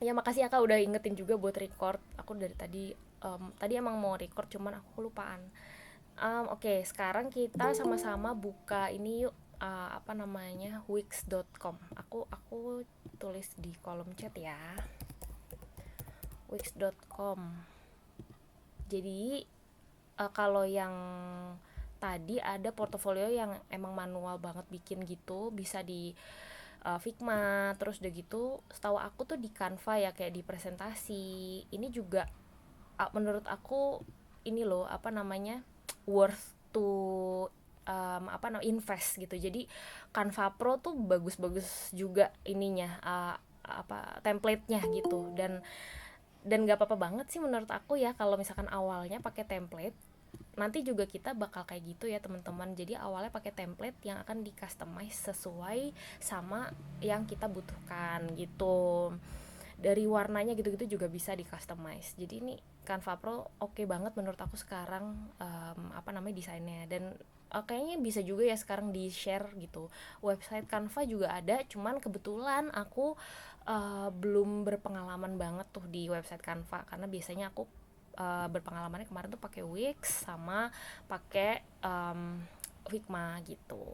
Ya makasih ya Kak udah ingetin juga buat record. Aku dari tadi emang mau record cuman aku kelupaan. Oke, sekarang kita sama-sama buka ini yuk, apa namanya, wix.com. Aku tulis di kolom chat ya. Wix.com. Jadi kalau yang tadi ada portofolio yang emang manual banget bikin gitu, bisa di Figma, terus udah gitu setahu aku tuh di Canva ya, kayak di presentasi. Ini juga menurut aku ini loh, apa namanya, worth to invest gitu. Jadi Canva Pro tuh bagus-bagus juga ininya, template-nya gitu. Dan gak apa-apa banget sih menurut aku ya kalau misalkan awalnya pakai template. Nanti juga kita bakal kayak gitu ya teman-teman. Jadi awalnya pakai template yang akan di customize sesuai sama yang kita butuhkan gitu. Dari warnanya gitu-gitu juga bisa di customize. Jadi ini Canva Pro oke banget menurut aku sekarang, apa namanya, desainnya. Dan kayaknya bisa juga ya sekarang di share gitu. Website Canva juga ada, cuman kebetulan aku belum berpengalaman banget tuh di website Canva, karena biasanya aku berpengalamannya kemarin tuh pakai Wix sama pakai Figma gitu.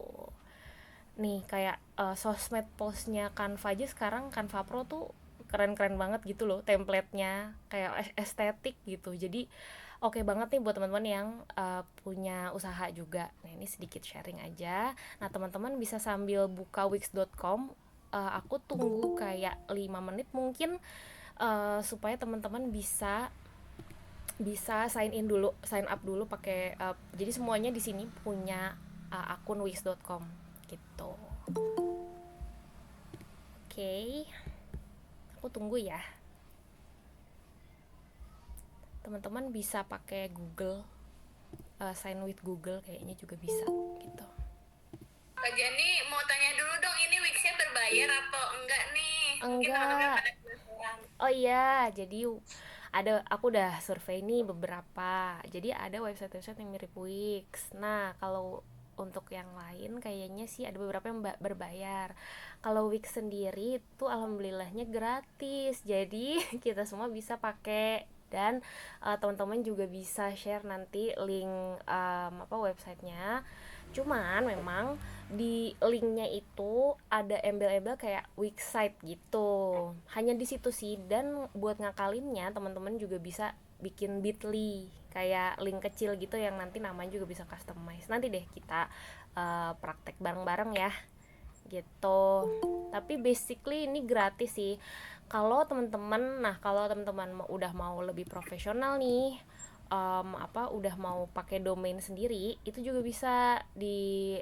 Nih kayak sosmed postnya Canva aja sekarang, Canva Pro tuh keren-keren banget gitu loh, template-nya kayak estetik gitu. Jadi oke banget nih buat teman-teman yang punya usaha juga. Nah ini sedikit sharing aja. Nah teman-teman bisa sambil buka wix.com. Aku tunggu kayak 5 menit mungkin, supaya teman-teman bisa bisa sign up dulu pakai, jadi semuanya di sini punya akun wix.com gitu. Oke, aku tunggu ya. Teman-teman bisa pakai Google, sign with Google kayaknya juga bisa gitu. Kak Jani mau tanya dulu dong, ini Wix-nya berbayar atau enggak nih? Mungkin teman-teman Enggak. pada penasaran. Oh iya, jadi aku udah survei nih beberapa. Jadi ada website-website yang mirip Wix. Nah, kalau untuk yang lain kayaknya sih ada beberapa yang berbayar. Kalau Wix sendiri itu alhamdulillahnya gratis. Jadi kita semua bisa pakai. Dan teman-teman juga bisa share nanti link websitenya. Cuman memang di linknya itu ada embel-embel kayak website gitu. Hanya di situ sih. Dan buat ngakalinnya teman-teman juga bisa bikin bitly kayak link kecil gitu yang nanti namanya juga bisa customize. Nanti deh kita praktek bareng-bareng ya gitu. Tapi basically ini gratis sih. Kalau teman-teman udah mau lebih profesional nih, udah mau pakai domain sendiri, itu juga bisa di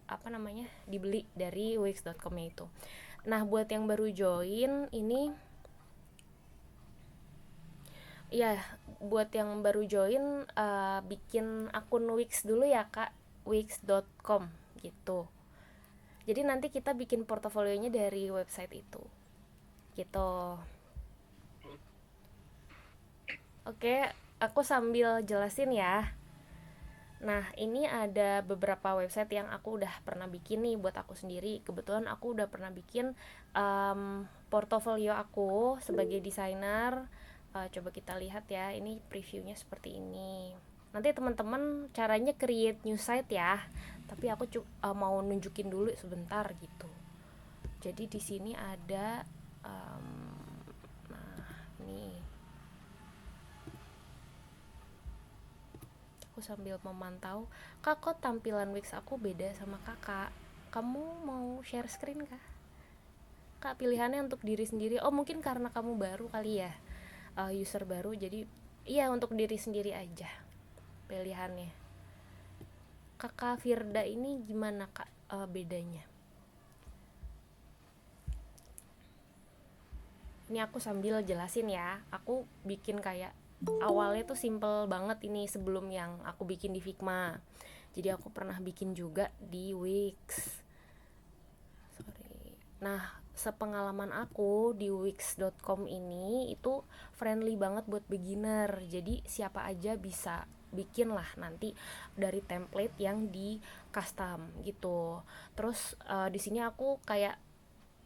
apa namanya, dibeli dari wix.com itu. Nah buat yang baru join ini, ya buat yang baru join, bikin akun Wix dulu ya kak, wix.com gitu. Jadi nanti kita bikin portofolionya dari website itu gitu. Oke, aku sambil jelasin ya. Nah, ini ada beberapa website yang aku udah pernah bikin nih buat aku sendiri. Kebetulan aku udah pernah bikin portofolio aku sebagai desainer. Coba kita lihat ya, ini previewnya seperti ini. Nanti teman-teman caranya create new site ya. Tapi aku mau nunjukin dulu sebentar gitu. Jadi di sini ada, um, nah ini aku sambil memantau. Kak, kok tampilan Wix aku beda sama kakak? Kamu mau share screen kah? Kak, pilihannya untuk diri sendiri. Oh mungkin karena kamu baru kali ya, user baru. Jadi iya, untuk diri sendiri aja pilihannya. Kakak Firda ini gimana kak, bedanya? Ini aku sambil jelasin ya. Aku bikin kayak awalnya tuh simple banget ini sebelum yang aku bikin di Figma. Jadi aku pernah bikin juga di Wix. Sorry. Nah, sepengalaman aku di wix.com ini itu friendly banget buat beginner. Jadi siapa aja bisa bikin lah nanti dari template yang di custom gitu. Terus di sini aku kayak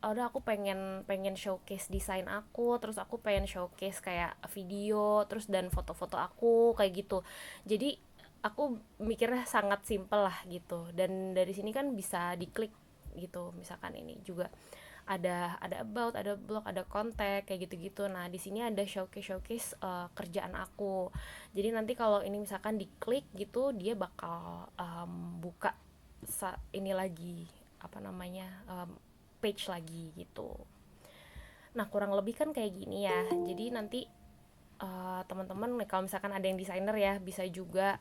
udah aku pengen pengen showcase desain aku, terus aku pengen showcase kayak video, terus dan foto-foto aku kayak gitu. Jadi aku mikirnya sangat simpel lah gitu, dan dari sini kan bisa diklik gitu. Misalkan ini juga ada about, ada blog, ada kontak kayak gitu-gitu. Nah di sini ada showcase kerjaan aku. Jadi nanti kalau ini misalkan diklik gitu, dia bakal buka ini lagi, apa namanya, page lagi gitu. Nah kurang lebih kan kayak gini ya. Jadi nanti teman-teman kalau misalkan ada yang desainer ya bisa juga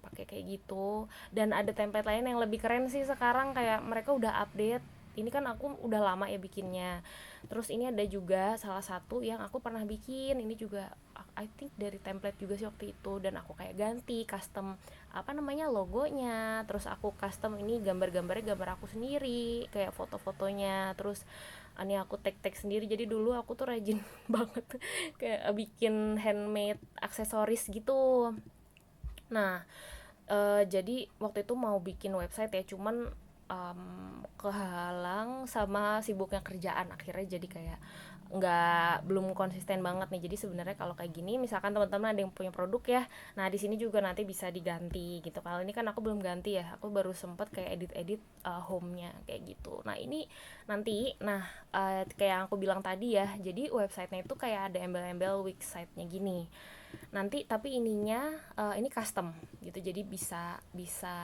pakai kayak gitu. Dan ada template lain yang lebih keren sih sekarang, kayak mereka udah update. Ini kan aku udah lama ya bikinnya. Terus ini ada juga salah satu yang aku pernah bikin, ini juga I think dari template juga sih waktu itu, dan aku kayak ganti custom apa namanya logonya, terus aku custom ini gambar-gambarnya gambar aku sendiri, kayak foto-fotonya, terus ini aku tag-tag sendiri. Jadi dulu aku tuh rajin banget kayak bikin handmade aksesoris gitu. Nah jadi waktu itu mau bikin website ya, cuman kehalang sama sibuknya kerjaan, akhirnya jadi kayak belum konsisten banget nih. Jadi sebenarnya kalau kayak gini, misalkan teman-teman ada yang punya produk ya, nah di sini juga nanti bisa diganti gitu. Kalau ini kan aku belum ganti ya, aku baru sempet kayak edit-edit home-nya kayak gitu. Nah ini nanti, kayak yang aku bilang tadi ya, jadi websitenya itu kayak ada embel-embel Wix site-nya gini. Nanti tapi ininya ini custom gitu, jadi bisa bisa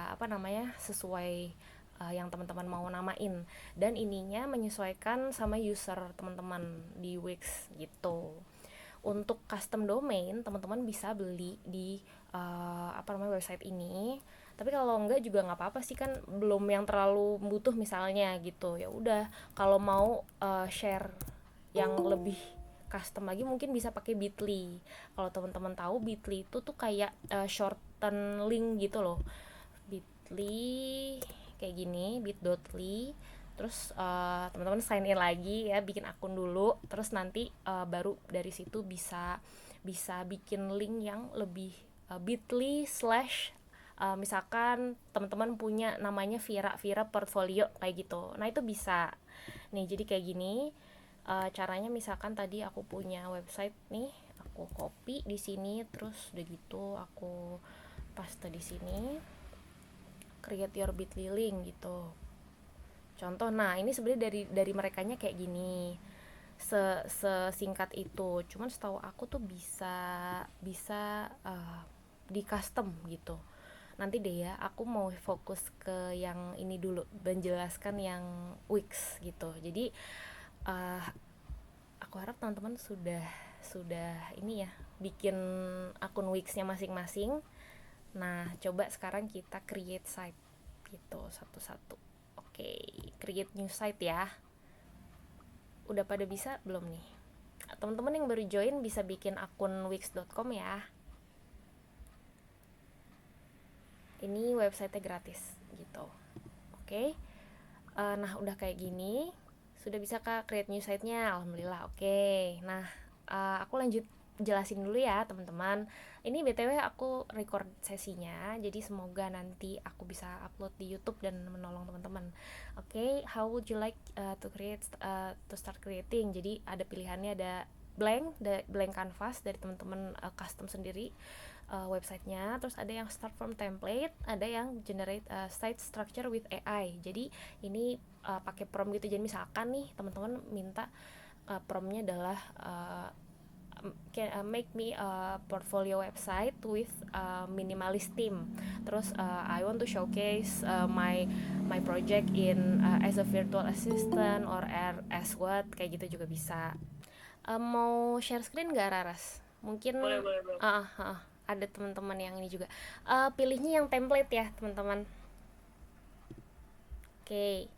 apa namanya, sesuai yang teman-teman mau namain, dan ininya menyesuaikan sama user teman-teman di Wix gitu. Untuk custom domain teman-teman bisa beli di apa namanya, website ini. Tapi kalau enggak juga nggak apa-apa sih, kan belum yang terlalu butuh misalnya gitu. Ya udah, kalau mau share yang lebih custom lagi mungkin bisa pakai Bitly. Kalau teman-teman tahu, Bitly itu tuh kayak shorten link gitu loh. Bitly kayak gini, bit.ly. Terus teman-teman sign in lagi ya, bikin akun dulu, terus nanti baru dari situ bisa bisa bikin link yang lebih bit.ly slash misalkan teman-teman punya namanya Vira Vira Portfolio kayak gitu. Nah itu bisa nih, jadi kayak gini. Caranya misalkan tadi aku punya website nih, aku copy di sini, terus udah gitu aku paste di sini, create your bitly link gitu. Contoh, nah ini sebenarnya dari merekanya kayak gini, sesingkat itu. Cuman setahu aku tuh bisa bisa di custom gitu. Nanti deh ya, aku mau fokus ke yang ini dulu, menjelaskan yang Wix gitu. Jadi uh, aku harap teman-teman sudah ini ya, bikin akun Wix-nya masing-masing. Nah coba sekarang kita create site gitu satu-satu. Oke, create new site ya. Udah pada bisa belum nih? Teman-teman yang baru join bisa bikin akun wix.com ya. Ini website gratis gitu. Oke. Nah udah kayak gini, sudah bisa kak create new site-nya, alhamdulillah. Oke, nah aku lanjut jelasin dulu ya teman-teman. Ini btw aku record sesinya, jadi semoga nanti aku bisa upload di YouTube dan menolong teman-teman. Oke, how would you like to start creating? Jadi ada pilihannya, ada blank canvas dari teman-teman custom sendiri websitenya, terus ada yang start from template, ada yang generate site structure with AI. Jadi ini pakai prompt gitu. Jadi misalkan nih teman-teman minta promptnya adalah make me a portfolio website with minimalist theme. Terus I want to showcase my project in as a virtual assistant or as what, kayak gitu juga bisa. Mau share screen nggak Raras? Mungkin Boleh, boleh, boleh. ada teman-teman yang ini juga. Pilihnya yang template ya teman-teman. Oke.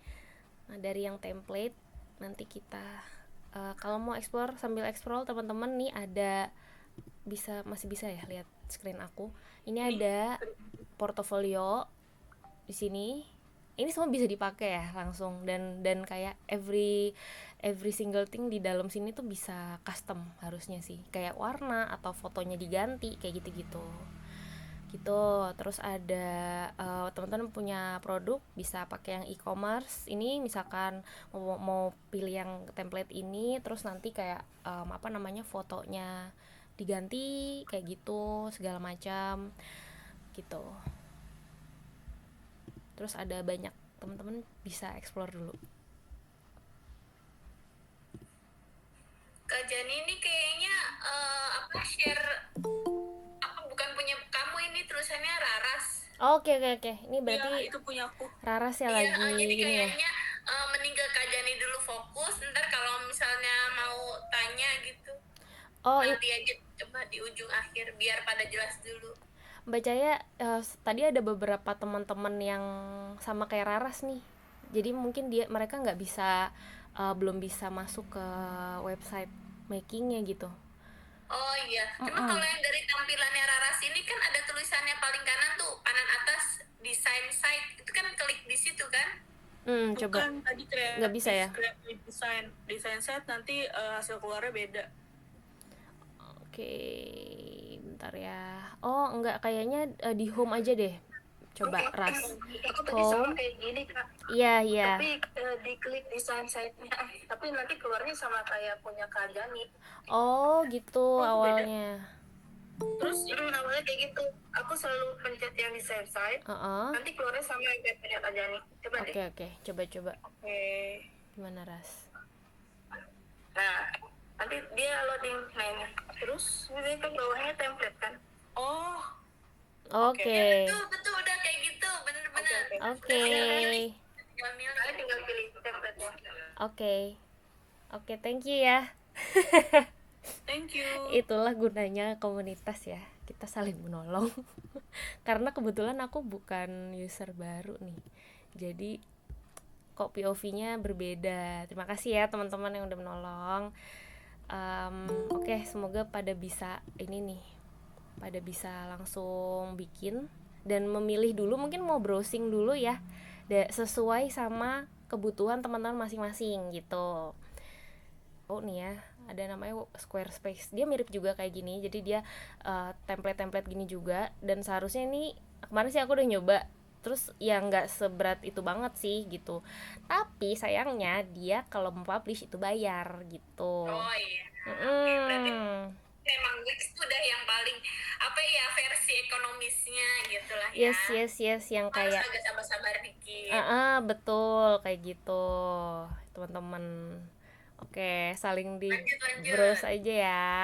Nah dari yang template nanti kita kalau mau explore, sambil explore teman-teman nih ada masih bisa ya lihat screen aku. Ini ada portofolio di sini. Ini semua bisa dipakai ya langsung, dan kayak every single thing di dalam sini tuh bisa custom harusnya sih, kayak warna atau fotonya diganti kayak gitu-gitu. gitu. Terus ada teman-teman punya produk bisa pakai yang e-commerce ini, misalkan mau pilih yang template ini, terus nanti kayak apa namanya, fotonya diganti kayak gitu segala macam gitu. Terus ada banyak, teman-teman bisa explore dulu. Kak Jani ini kayaknya share apa bukan punya kamu ini tulisannya Raras. Oke oke oke, ini berarti Iya, itu punya aku. Raras ya Iya, lagi jadi ini ya. kayaknya mending ke Kak Jani dulu fokus, ntar kalau misalnya mau tanya gitu Oh, nanti aja coba di ujung akhir biar pada jelas dulu. Mbak Caya, tadi ada beberapa teman-teman yang sama kayak Raras nih. Jadi mungkin mereka nggak bisa, belum bisa masuk ke website makingnya gitu. Oh iya, cuma kalau yang dari tampilannya Raras ini kan ada tulisannya paling kanan tuh, kanan atas desain site, itu kan klik di situ kan? Coba. Bukan, tadi Nggak bisa ya? kreatif desain set, nanti hasil keluarnya beda. Oke, bentar ya. Oh, enggak, kayaknya di home aja deh. Coba Ras. Aku tadi sama Home. kayak gini Kak, Iya, iya. tapi diklik desain site-nya, tapi nanti keluarnya sama kayak punya Kak Jani. Oh, gitu beda. awalnya. Terus awalnya kayak gitu, aku selalu pencet yang desain site, nanti keluarnya sama yang kayak punya Kak Jani. Coba deh. Oke, coba. Oke. Gimana Ras? Nah, nanti dia loading. Nah ini, terus ini ke bawahnya template kan. Oh, Oke. Betul udah kayak gitu, bener-bener. Oke. Kalian tinggal pilih template-nya. Oke, thank you ya. thank you. Itulah gunanya komunitas ya, kita saling menolong. Karena kebetulan aku bukan user baru nih, jadi kok POV-nya berbeda. Terima kasih ya teman-teman yang udah menolong. Oke, semoga pada bisa ini nih, pada bisa langsung bikin dan memilih dulu, mungkin mau browsing dulu ya, sesuai sama kebutuhan teman-teman masing-masing gitu. Oh nih ya, ada namanya Squarespace, dia mirip juga kayak gini, jadi dia template-template gini juga, dan seharusnya ini kemarin sih aku udah nyoba, terus ya nggak seberat itu banget sih gitu, tapi sayangnya dia kalau mau publish itu bayar gitu. Oh iya. Oke, berarti emang Wix tuh udah yang paling apa ya, versi ekonomisnya gitu lah ya. Yes, yang kayak harus agak sabar-sabar dikit. betul kayak gitu teman-teman. Oke, saling di Lanjut. browse aja ya.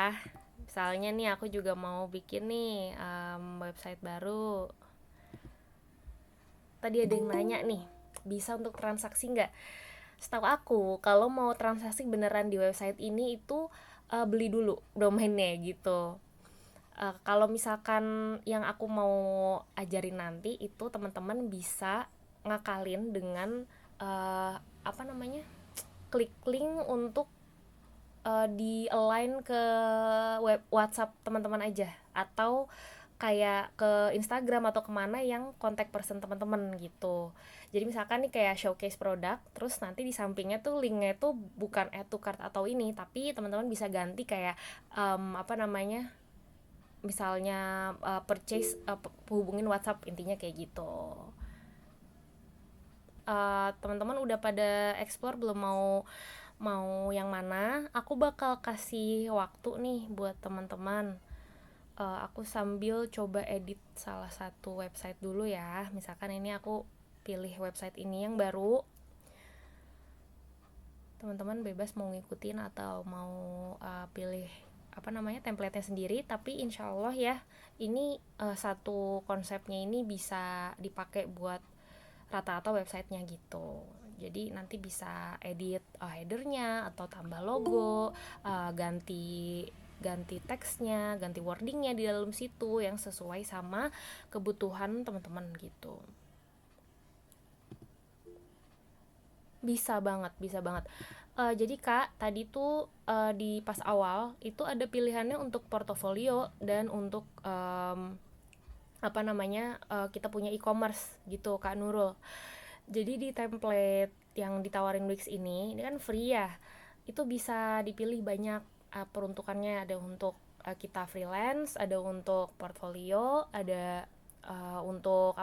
Misalnya nih aku juga mau bikin nih website baru. Tadi ada yang nanya nih, bisa untuk transaksi nggak? Setahu aku, kalau mau transaksi beneran di website ini itu beli dulu domainnya gitu. Kalau misalkan yang aku mau ajarin nanti itu teman-teman bisa ngakalin dengan apa namanya, klik link untuk di align ke WhatsApp teman-teman aja, atau kayak ke Instagram atau kemana yang contact person teman-teman gitu. Jadi misalkan nih kayak showcase produk, terus nanti di sampingnya tuh linknya tuh bukan add to cart atau ini, tapi teman-teman bisa ganti kayak apa namanya, misalnya purchase, hubungin WhatsApp, intinya kayak gitu. Teman-teman udah pada explore belum? Mau yang mana? Aku bakal kasih waktu nih buat teman-teman. Aku sambil coba edit salah satu website dulu ya. Misalkan ini aku pilih website ini yang baru. Teman-teman bebas mau ngikutin atau mau pilih apa namanya, template-nya sendiri, tapi insya Allah ya ini satu konsepnya ini bisa dipakai buat rata-rata websitenya gitu. Jadi nanti bisa edit headernya atau tambah logo, ganti teksnya, ganti wordingnya di dalam situ yang sesuai sama kebutuhan teman-teman gitu. Bisa banget. Jadi Kak, tadi tuh di pas awal itu ada pilihannya untuk portofolio dan untuk apa namanya, kita punya e-commerce gitu Kak Nurul. Jadi di template yang ditawarin Wix ini kan free ya, itu bisa dipilih banyak peruntukannya. Ada untuk kita freelance, ada untuk portfolio, ada untuk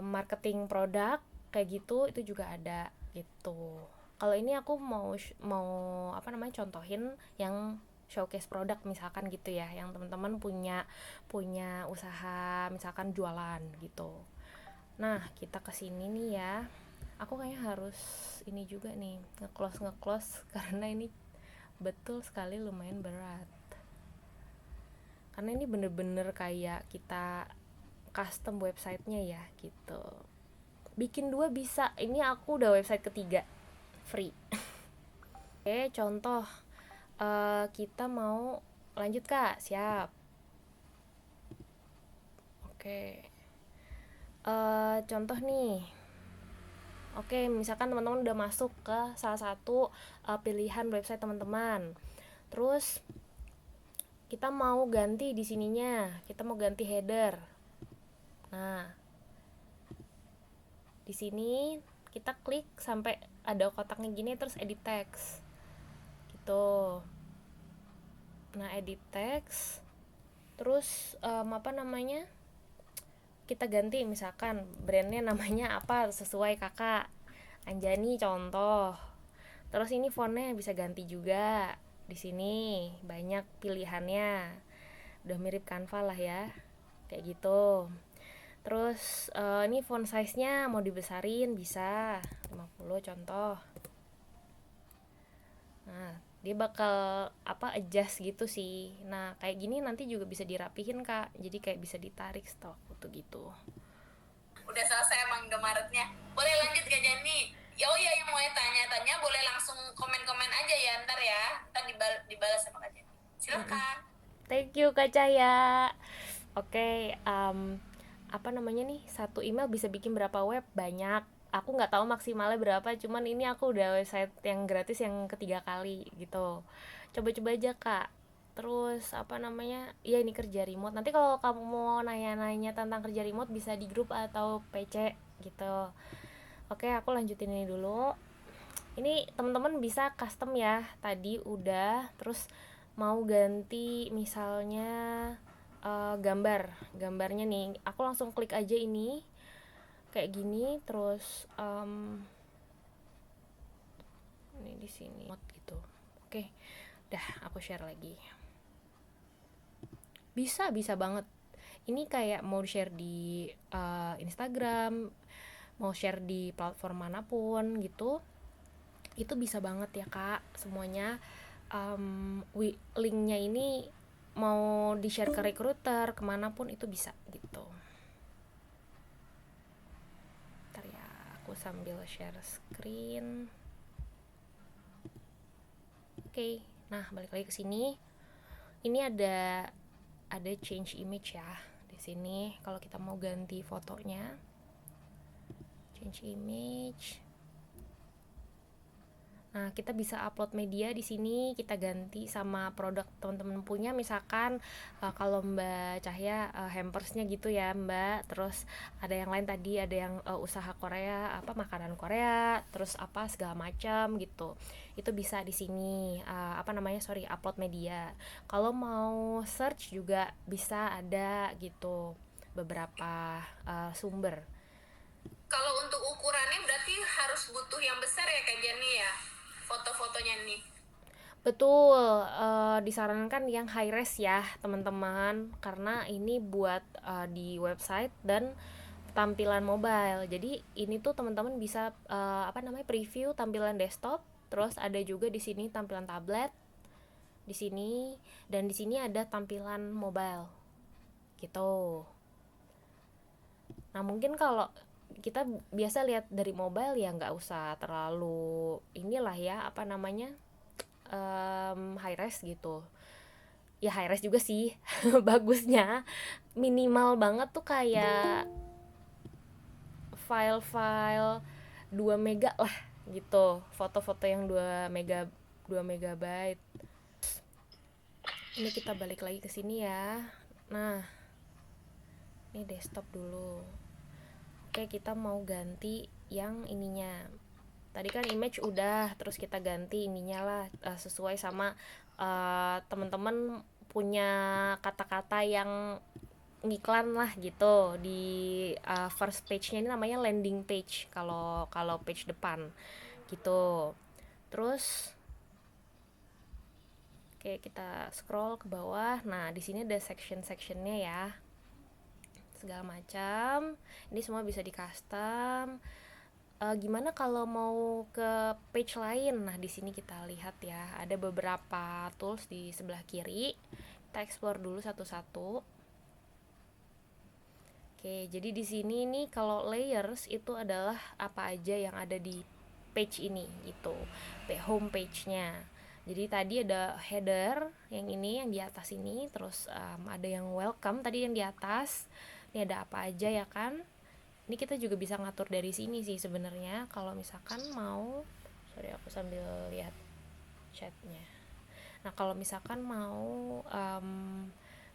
marketing produk kayak gitu, itu juga ada gitu. Kalau ini aku mau contohin yang showcase produk misalkan gitu ya, yang teman-teman punya usaha misalkan jualan gitu. Nah, kita kesini nih ya. Aku kayaknya harus ini juga nih, nge-close karena ini betul sekali lumayan berat. Karena ini bener-bener kayak kita custom websitenya ya gitu. Bikin 2 bisa. Ini aku udah website ketiga free. Oke, contoh kita mau lanjut Kak, siap. Oke. Contoh nih. Oke, misalkan teman-teman udah masuk ke salah satu pilihan website teman-teman. Terus kita mau ganti di sininya, kita mau ganti header. Nah, di sini kita klik sampai ada kotaknya gini, terus edit text gitu. Nah, edit text, terus kita ganti, misalkan brandnya namanya apa sesuai kakak, Anjani contoh. Terus ini fontnya bisa ganti juga. Di sini banyak pilihannya, udah mirip Canva lah ya, kayak gitu. Terus ini font size-nya mau dibesarin bisa 50 contoh. Nah, dia bakal adjust gitu sih. Nah, kayak gini nanti juga bisa dirapihin Kak, jadi kayak bisa ditarik stok tuh gitu. Udah selesai Bang Gemaretnya. Boleh lanjut Kak Jani. Ya oh ya, yang mau tanya-tanya boleh langsung komen-komen aja ya ntar ya. Ntar dibalas sama Kak Jani. Silakan. Thank you Kak Cahaya. Oke, satu email bisa bikin berapa web? Banyak. Aku nggak tahu maksimalnya berapa, cuman ini aku udah website yang gratis yang ketiga kali gitu. Coba-coba aja Kak. Terus ya ini kerja remote. Nanti kalau kamu mau nanya-nanya tentang kerja remote bisa di grup atau PC gitu. Oke, aku lanjutin ini dulu. Ini teman-teman bisa custom ya. Tadi udah, terus mau ganti misalnya gambarnya nih. Aku langsung klik aja ini kayak gini, terus ini di sini gitu. Oke. Dah, aku share lagi. Bisa banget. Ini kayak mau share di Instagram, mau share di platform manapun gitu, itu bisa banget ya Kak semuanya. Linknya ini mau di share ke recruiter kemanapun itu bisa gitu. Ntar ya, aku sambil share screen. Oke, nah balik lagi ke sini. Ini ada change image ya di sini. Kalau kita mau ganti fotonya, change image. Nah, kita bisa upload media di sini, kita ganti sama produk teman-teman punya. Misalkan kalau Mbak Cahya hampersnya gitu ya Mbak. Terus ada yang lain tadi, ada yang usaha Korea, makanan Korea, terus segala macam gitu. Itu bisa di sini upload media. Kalau mau search juga bisa ada gitu beberapa sumber. Kalau untuk ukurannya berarti harus butuh yang besar ya Kak Jani ya? Foto-fotonya nih. Betul, disarankan yang high res ya teman-teman, karena ini buat di website dan tampilan mobile. Jadi ini tuh teman-teman bisa preview tampilan desktop, terus ada juga di sini tampilan tablet di sini, dan di sini ada tampilan mobile gitu. Nah, mungkin kalau kita biasa lihat dari mobile ya nggak usah terlalu inilah ya high res gitu. Ya high res juga sih bagusnya minimal banget tuh kayak file 2 mega lah gitu, foto-foto yang 2 megabyte. Ini kita balik lagi ke sini ya. Nah, ini desktop dulu. Oke, kita mau ganti yang ininya. Tadi kan image udah, terus kita ganti ininya lah sesuai sama teman-teman punya kata-kata yang ngiklan lah gitu di first page-nya. Ini namanya landing page kalau page depan gitu. Terus oke, kita scroll ke bawah. Nah, di sini ada section-sectionnya ya, segala macam. Ini semua bisa di custom. Gimana kalau mau ke page lain? Nah, di sini kita lihat ya, ada beberapa tools di sebelah kiri. Kita explore dulu satu-satu. Oke, jadi di sini nih kalau layers itu adalah apa aja yang ada di page ini gitu, home page-nya. Jadi tadi ada header yang ini yang di atas ini, terus ada yang welcome tadi yang di atas. Ini ada apa aja ya kan? Ini kita juga bisa ngatur dari sini sih sebenarnya kalau misalkan mau. Sorry, aku sambil lihat chatnya. Nah, kalau misalkan mau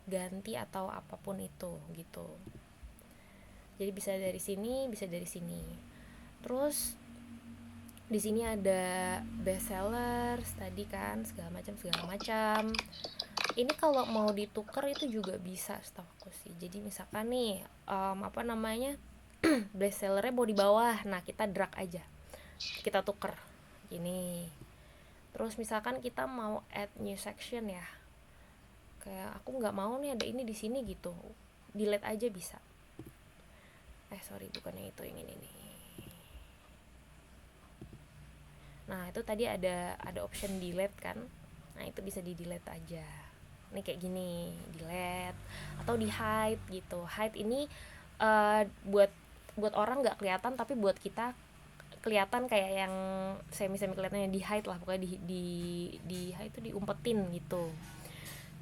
ganti atau apapun itu gitu. Jadi bisa dari sini, bisa dari sini. Terus di sini ada bestsellers tadi kan, segala macam. Ini kalau mau ditukar itu juga bisa setahu aku sih. Jadi misalkan nih apa namanya bestsellernya mau di bawah, nah kita drag aja, kita tuker gini. Terus misalkan kita mau add new section ya, kayak aku nggak mau nih ada ini di sini gitu, delete aja bisa. Sorry, bukan yang itu, yang ini nih. Nah, itu tadi ada option delete kan. Nah, itu bisa di delete aja. Ini kayak gini, delete atau di hide gitu. Hide ini buat orang nggak kelihatan, tapi buat kita kelihatan, kayak yang semi kelihatan, yang di hide lah pokoknya, di hide itu diumpetin gitu.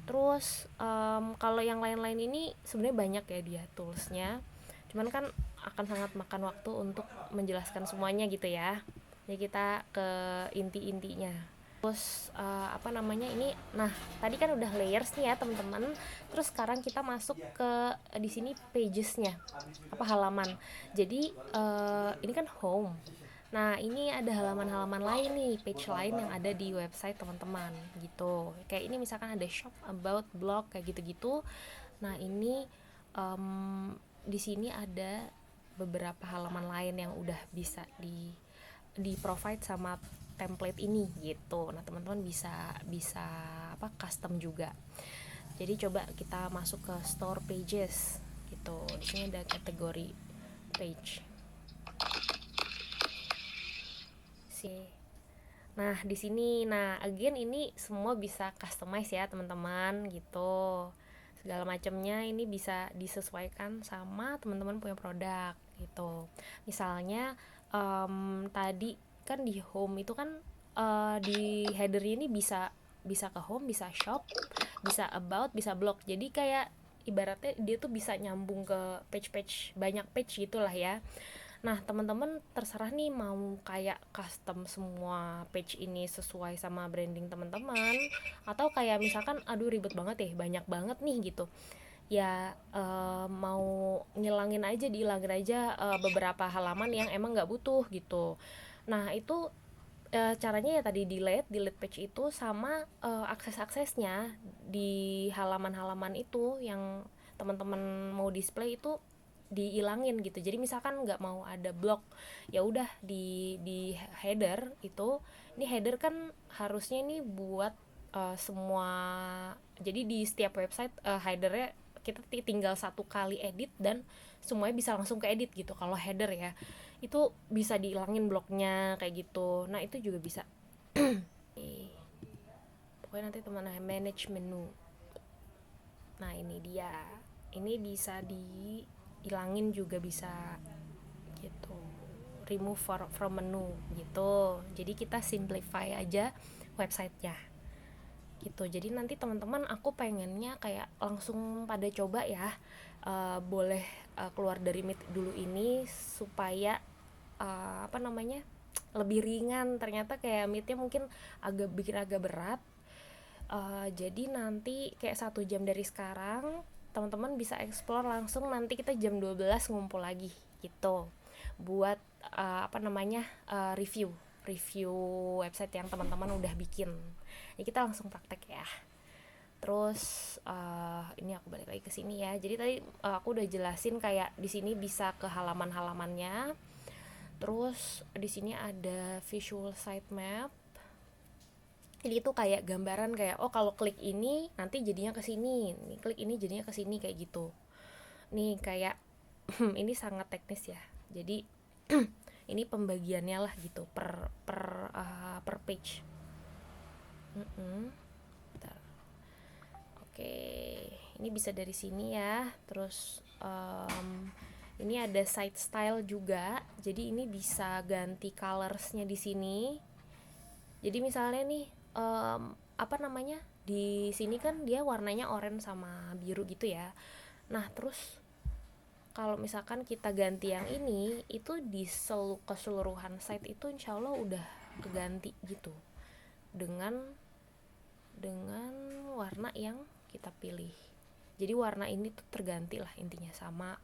Terus kalau yang lain-lain ini sebenarnya banyak ya dia toolsnya, cuman kan akan sangat makan waktu untuk menjelaskan semuanya gitu ya. Jadi kita ke inti-intinya. Terus apa namanya ini, nah tadi kan udah layers nih ya teman-teman. Terus sekarang kita masuk ke di sini pagesnya, apa halaman. Jadi ini kan home. Nah, ini ada halaman-halaman lain nih, page lain yang ada di website teman-teman gitu. Kayak ini misalkan ada shop, about, blog, kayak gitu-gitu. Nah, ini di sini ada beberapa halaman lain yang udah bisa di provide sama template ini gitu. Nah, teman-teman bisa apa custom juga. Jadi coba kita masuk ke store pages gitu. Di sini ada kategori page. Nah, di sini, nah again ini semua bisa customize ya teman-teman gitu. Segala macamnya ini bisa disesuaikan sama teman-teman punya produk gitu. Misalnya tadi kan di home itu kan di header ini bisa ke home, bisa shop, bisa about, bisa blog. Jadi kayak ibaratnya dia tuh bisa nyambung ke page-page, banyak page gitulah ya. Nah, teman-teman terserah nih mau kayak custom semua page ini sesuai sama branding teman-teman, atau kayak misalkan aduh ribet banget ya, banyak banget nih gitu. Ya mau ngilangin aja, dihilangin aja beberapa halaman yang emang nggak butuh gitu. Nah, itu caranya ya tadi delete page itu sama akses-aksesnya di halaman-halaman itu yang teman-teman mau display itu diilangin gitu. Jadi misalkan nggak mau ada blog, ya udah di header itu, ini header kan harusnya ini buat semua, jadi di setiap website headernya kita tinggal satu kali edit dan semuanya bisa langsung ke edit gitu. Kalau header ya itu bisa diilangin blognya kayak gitu. Nah, itu juga bisa. Pokoknya nanti teman manage menu. Nah, ini dia, ini bisa dihilangin juga bisa gitu, remove from menu gitu. Jadi kita simplify aja websitenya gitu. Jadi nanti teman-teman aku pengennya kayak langsung pada coba ya, boleh keluar dari Meet dulu ini supaya apa namanya lebih ringan. Ternyata kayak Meetnya mungkin bikin agak berat. Jadi nanti kayak 1 jam dari sekarang teman-teman bisa explore langsung, nanti kita jam 12 ngumpul lagi gitu buat apa namanya review website yang teman-teman udah bikin. Ya, kita langsung praktek ya. Terus ini aku balik lagi ke sini ya. Jadi tadi aku udah jelasin kayak di sini bisa ke halaman-halamannya. Terus di sini ada visual sitemap. Jadi itu kayak gambaran kayak oh kalau klik ini nanti jadinya ke sini, nih klik ini jadinya ke sini kayak gitu. Nih kayak ini sangat teknis ya. Jadi ini pembagiannya lah gitu per page. Bentar. Oke, ini bisa dari sini ya. Terus ini ada site style juga. Jadi ini bisa ganti colorsnya di sini. Jadi misalnya nih apa namanya, di sini kan dia warnanya oranye sama biru gitu ya. Nah terus kalau misalkan kita ganti yang ini, itu di keseluruhan site itu insya Allah udah keganti gitu dengan warna yang kita pilih. Jadi warna ini tuh terganti lah intinya sama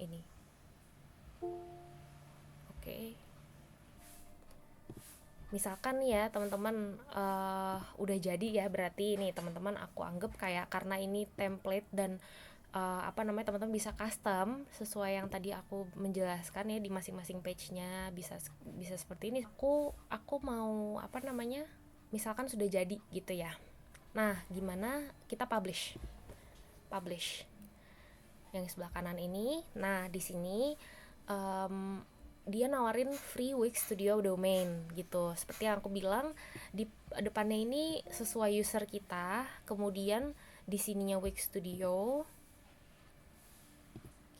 ini. Oke. Misalkan nih ya teman-teman udah jadi ya, berarti ini teman-teman aku anggap kayak karena ini template dan teman-teman bisa custom sesuai yang tadi aku menjelaskan ya di masing-masing page-nya, bisa seperti ini. Aku mau misalkan sudah jadi gitu ya. Nah, gimana kita publish yang sebelah kanan ini. Nah, di sini dia nawarin free Wix Studio domain gitu. Seperti yang aku bilang, di depannya ini sesuai user kita, kemudian di sininya Wix Studio.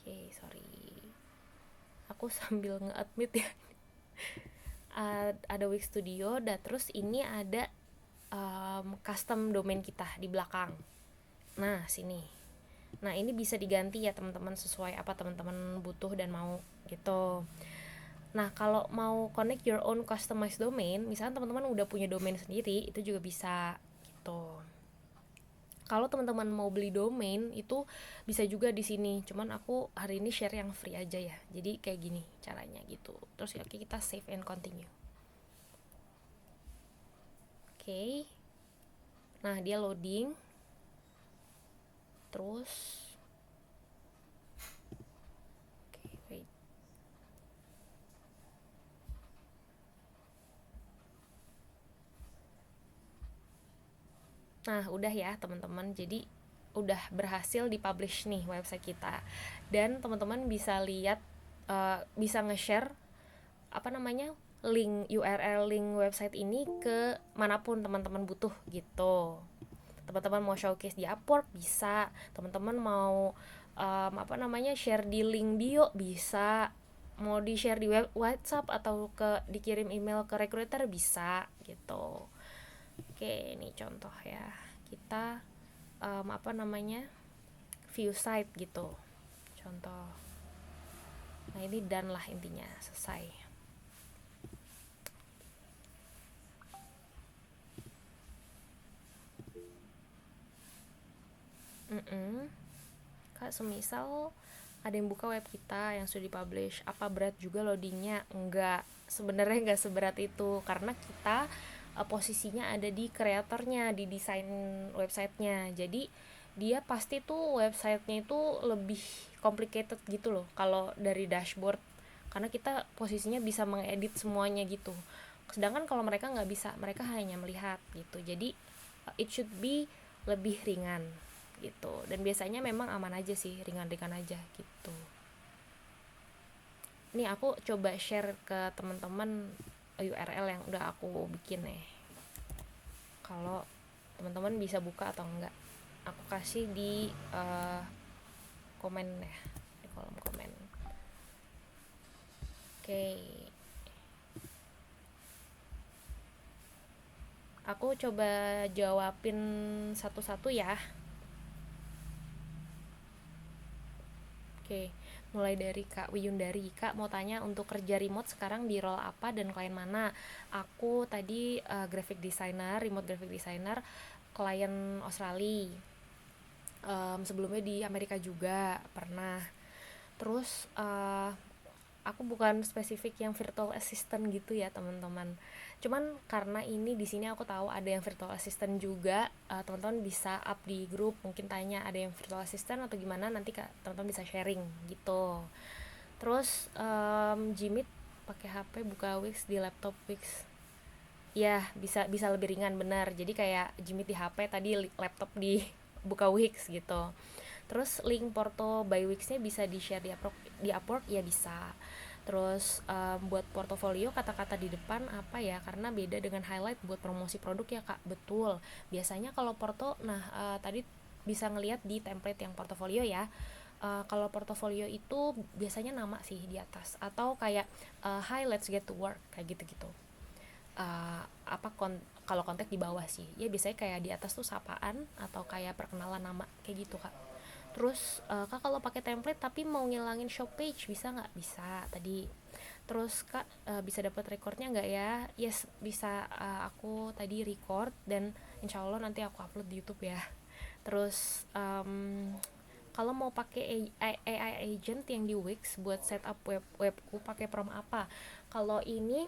Oke, sorry. Aku sambil nge-admit ya. Ada Wix Studio, dan terus ini ada custom domain kita di belakang. Nah, sini. Nah, ini bisa diganti ya teman-teman sesuai apa teman-teman butuh dan mau gitu. Nah, kalau mau connect your own customized domain, misalnya teman-teman udah punya domain sendiri, itu juga bisa gitu. Kalau teman-teman mau beli domain itu bisa juga di sini. Cuman aku hari ini share yang free aja ya. Jadi kayak gini caranya gitu. Terus oke, kita save and continue. Oke. Nah, dia loading. Terus wait. Nah, udah ya teman-teman. Jadi udah berhasil dipublish nih website kita. Dan teman-teman bisa lihat bisa nge-share link URL link website ini ke manapun teman-teman butuh gitu. Teman-teman mau showcase di Upwork bisa, teman-teman mau share di link bio bisa, mau di share di WhatsApp atau dikirim email ke recruiter bisa gitu. Oke, ini contoh ya. Kita view site gitu. Contoh. Nah, ini done lah intinya, selesai. Kak, semisal ada yang buka web kita yang sudah dipublish, apa berat juga loadingnya? Enggak, sebenarnya enggak seberat itu, karena kita posisinya ada di kreatornya, di desain websitenya. Jadi dia pasti tuh websitenya itu lebih complicated gitu loh kalau dari dashboard, karena kita posisinya bisa mengedit semuanya gitu. Sedangkan kalau mereka nggak bisa, mereka hanya melihat gitu. Jadi it should be lebih ringan gitu, dan biasanya memang aman aja sih, ringan-ringan aja gitu. Nih aku coba share ke teman-teman URL yang udah aku bikin nih. Kalau teman-teman bisa buka atau enggak, aku kasih di komen ya, di kolom komen. Oke. Aku coba jawabin satu-satu ya. Oke, mulai dari Kak Wiyundari. Kak mau tanya, untuk kerja remote sekarang di role apa dan klien mana? Aku tadi graphic designer, remote graphic designer, klien Australia. Sebelumnya di Amerika juga pernah. Terus aku bukan spesifik yang virtual assistant gitu ya teman-teman. Cuman karena ini di sini aku tahu ada yang virtual assistant juga, teman-teman bisa up di grup, mungkin tanya ada yang virtual assistant atau gimana, nanti teman-teman bisa sharing gitu. Terus Jimit pakai HP buka Wix di laptop Wix. Ya, bisa lebih ringan, benar. Jadi kayak Jimit di HP, tadi laptop di buka Wix gitu. Terus link Porto by Wix-nya bisa di-share di Upwork ya bisa. Terus buat portofolio kata-kata di depan apa ya, karena beda dengan highlight buat promosi produk ya Kak. Betul. Biasanya kalau porto, tadi bisa ngelihat di template yang portofolio ya. Kalau portofolio itu biasanya nama sih di atas, atau kayak hi let's get to work kayak gitu-gitu. Kalau kontak di bawah sih ya, biasanya kayak di atas tuh sapaan atau kayak perkenalan nama kayak gitu Kak. Terus Kak kalau pakai template tapi mau ngilangin shop page bisa nggak? Bisa tadi. Terus Kak bisa dapat recordnya nggak ya? Yes bisa, aku tadi record dan insya Allah nanti aku upload di YouTube ya. Terus kalau mau pakai AI agent yang di Wix buat setup webku pakai prompt apa? Kalau ini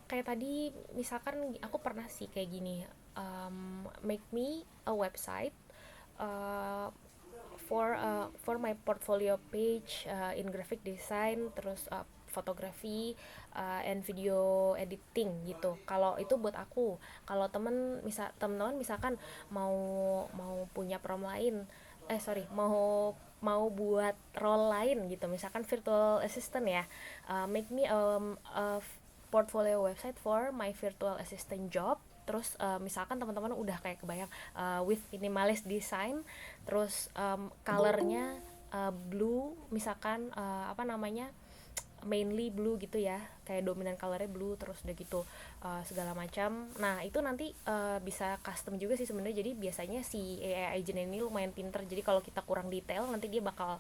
kayak tadi misalkan aku pernah sih kayak gini, make me a website for my portfolio page in graphic design, terus fotografi and video editing gitu. Kalau itu buat aku. Kalau teman-teman misalkan mau punya mau buat role lain gitu, misalkan virtual assistant ya, make me a portfolio website for my virtual assistant job. Terus misalkan teman-teman udah kayak kebayang with minimalist design, terus colornya blue, misalkan mainly blue gitu ya, kayak dominan colornya blue, terus udah gitu segala macam. Nah itu nanti bisa custom juga sih sebenarnya. Jadi biasanya si AI agent ini lumayan pinter, jadi kalau kita kurang detail nanti dia bakal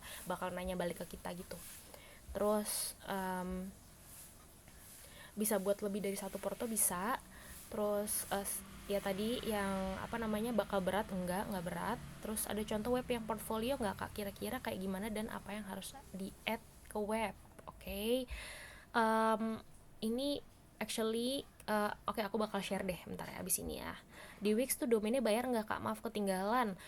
nanya balik ke kita gitu. Terus bisa buat lebih dari satu porto bisa. Terus ya tadi yang bakal berat, enggak berat. Terus ada contoh web yang portfolio nggak Kak, kira-kira kayak gimana dan apa yang harus di add ke web. Oke. Ini actually oke, aku bakal share deh bentar ya abis ini ya. Di Wix tuh domainnya bayar nggak Kak? Maaf ketinggalan.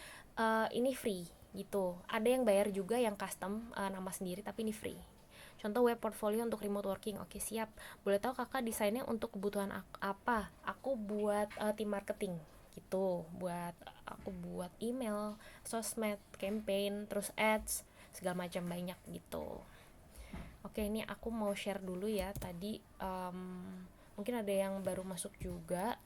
Ini free gitu. Ada yang bayar juga yang custom nama sendiri, tapi ini free. Contoh web portfolio untuk remote working. Oke, siap. Boleh tahu Kakak desainnya untuk kebutuhan apa? Aku buat tim marketing gitu. Aku buat email, sosmed, campaign, terus ads, segala macam banyak gitu. Oke, ini aku mau share dulu ya. Tadi mungkin ada yang baru masuk juga.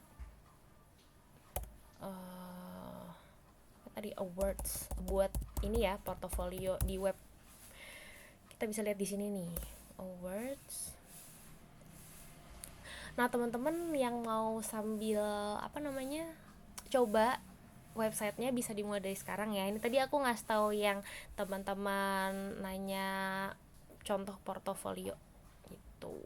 Tadi awards buat ini ya, portofolio di web. Kita bisa lihat di sini nih, awards. Nah, teman-teman yang mau sambil coba websitenya bisa dimulai dari sekarang ya. Ini tadi aku ngasih tahu yang teman-teman nanya contoh portofolio gitu.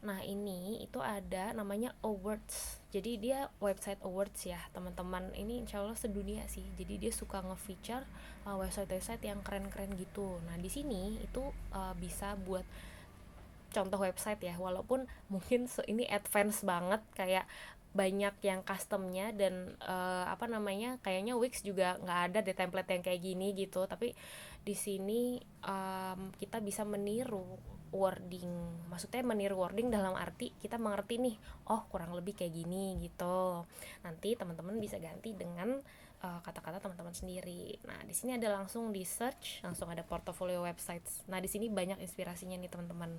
Nah ini itu ada namanya awards, jadi dia website awards ya teman-teman. Ini insya Allah sedunia sih, jadi dia suka nge-feature website yang keren-keren gitu. Nah di sini itu bisa buat contoh website ya, walaupun mungkin ini advance banget, kayak banyak yang customnya dan kayaknya Wix juga nggak ada deh template yang kayak gini gitu. Tapi di sini kita bisa meniru wording, maksudnya meniru wording dalam arti kita mengerti nih, oh kurang lebih kayak gini gitu. Nanti teman-teman bisa ganti dengan kata-kata teman-teman sendiri. Nah di sini ada langsung di search, langsung ada portfolio websites. Nah di sini banyak inspirasinya nih teman-teman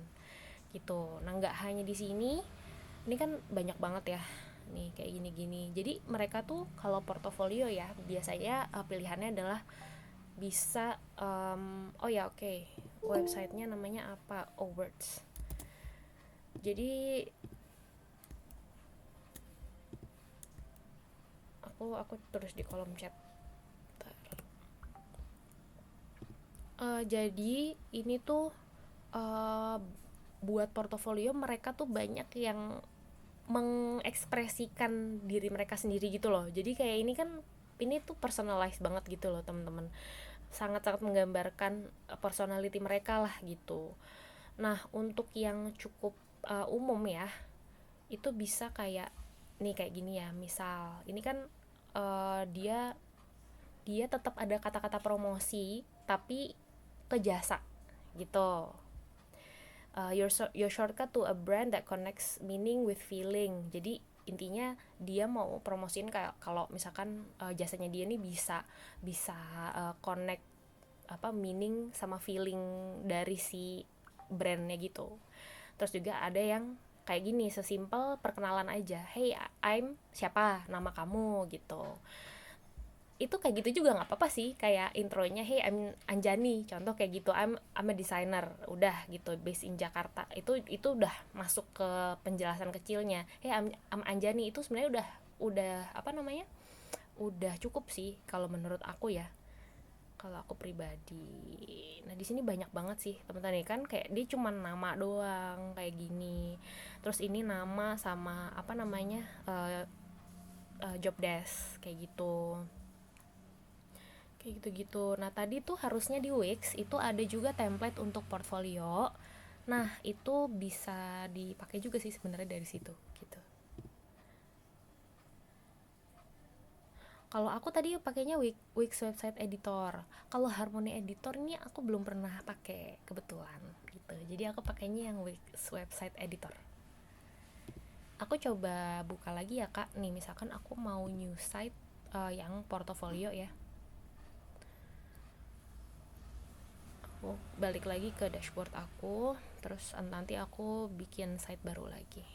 gitu. Nah nggak hanya di sini, ini kan banyak banget ya nih kayak gini-gini. Jadi mereka tuh kalau portofolio ya biasanya pilihannya adalah bisa websitenya namanya apa, awards. Jadi aku terus di kolom chat. Jadi ini tuh buat portofolio mereka tuh banyak yang mengekspresikan diri mereka sendiri gitu loh. Jadi kayak ini tuh personalized banget gitu loh teman-teman, sangat-sangat menggambarkan personality mereka lah gitu. Nah, untuk yang cukup umum ya, itu bisa kayak nih kayak gini ya. Misal, ini kan dia tetap ada kata-kata promosi tapi ke jasa gitu. Your shortcut to a brand that connects meaning with feeling. Jadi intinya dia mau promosiin kayak kalau misalkan jasanya dia nih bisa connect meaning sama feeling dari si brandnya gitu. Terus juga ada yang kayak gini, sesimpel perkenalan aja, hey I'm siapa, nama kamu gitu. Itu kayak gitu juga nggak apa-apa sih, kayak intronya hey I'm Anjani, contoh kayak gitu, I'm a designer, udah gitu, based in Jakarta. Itu udah masuk ke penjelasan kecilnya, hey I'm Anjani. Itu sebenarnya udah apa namanya, udah cukup sih kalau menurut aku ya, kalau aku pribadi. Nah di sini banyak banget sih teman-teman, kan kayak dia cuma nama doang kayak gini, terus ini nama sama apa namanya job desk kayak gitu gitu. Nah tadi tuh harusnya di Wix itu ada juga template untuk portfolio. Nah itu bisa dipakai juga sih sebenarnya dari situ gitu. Kalau aku tadi pakainya Wix website editor. Kalau Harmony editor ini aku belum pernah pakai kebetulan gitu. Jadi aku pakainya yang Wix website editor. Aku coba buka lagi ya kak. Nih misalkan aku mau new site yang portofolio ya. Aku balik lagi ke dashboard aku, terus nanti aku bikin site baru lagi.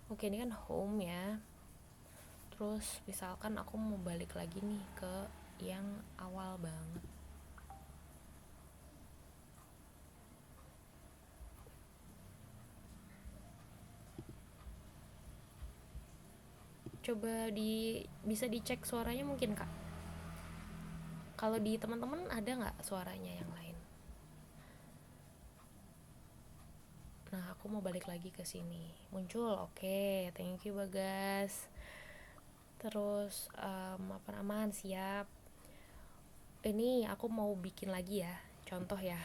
Oke, ini kan home ya. Terus misalkan aku mau balik lagi nih ke yang awal banget. Coba bisa dicek suaranya mungkin kak. Kalau di teman-teman ada nggak suaranya yang lain? Nah, aku mau balik lagi ke sini. Muncul, oke, thank you Bagas. Terus aman siap. Ini aku mau bikin lagi ya. Contoh ya,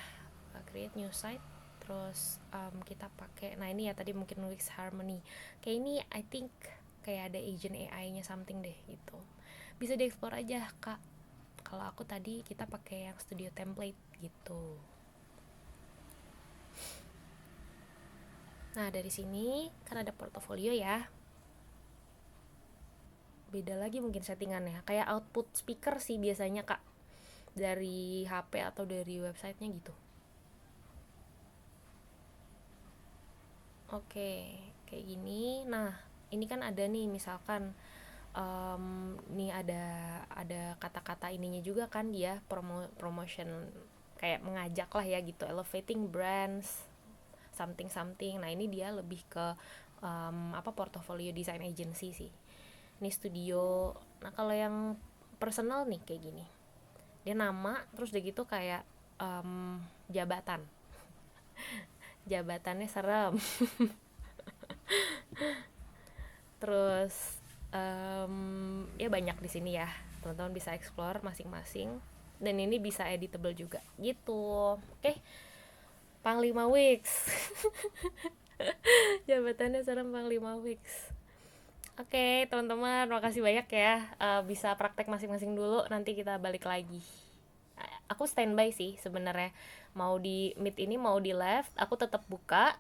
create new site. Terus kita pakai. Nah ini ya tadi mungkin Wix Harmony. Kayak ini I think kayak ada agent AI-nya something deh gitu. Bisa dieksplor aja kak. Kalau aku tadi kita pakai yang studio template gitu. Nah dari sini kan ada portofolio ya. Beda lagi mungkin settingannya. Kayak output speaker sih biasanya kak, dari HP atau dari websitenya gitu. Oke, kayak gini. Nah ini kan ada nih misalkan nih ada kata-kata ininya juga kan, dia promotion kayak mengajak lah ya gitu, elevating brands something. Nah ini dia lebih ke portfolio design agency sih, ini studio. Nah kalau yang personal nih kayak gini, dia nama terus udah gitu kayak jabatannya serem. Terus ya banyak di sini ya, teman-teman bisa explore masing-masing, dan ini bisa editable juga gitu. Oke, Panglima Wix. Jabatannya serem Panglima Wix. Oke teman-teman, makasih banyak ya. Bisa praktek masing-masing dulu, nanti kita balik lagi. Aku standby sih sebenarnya, mau di meet ini mau di live aku tetap buka.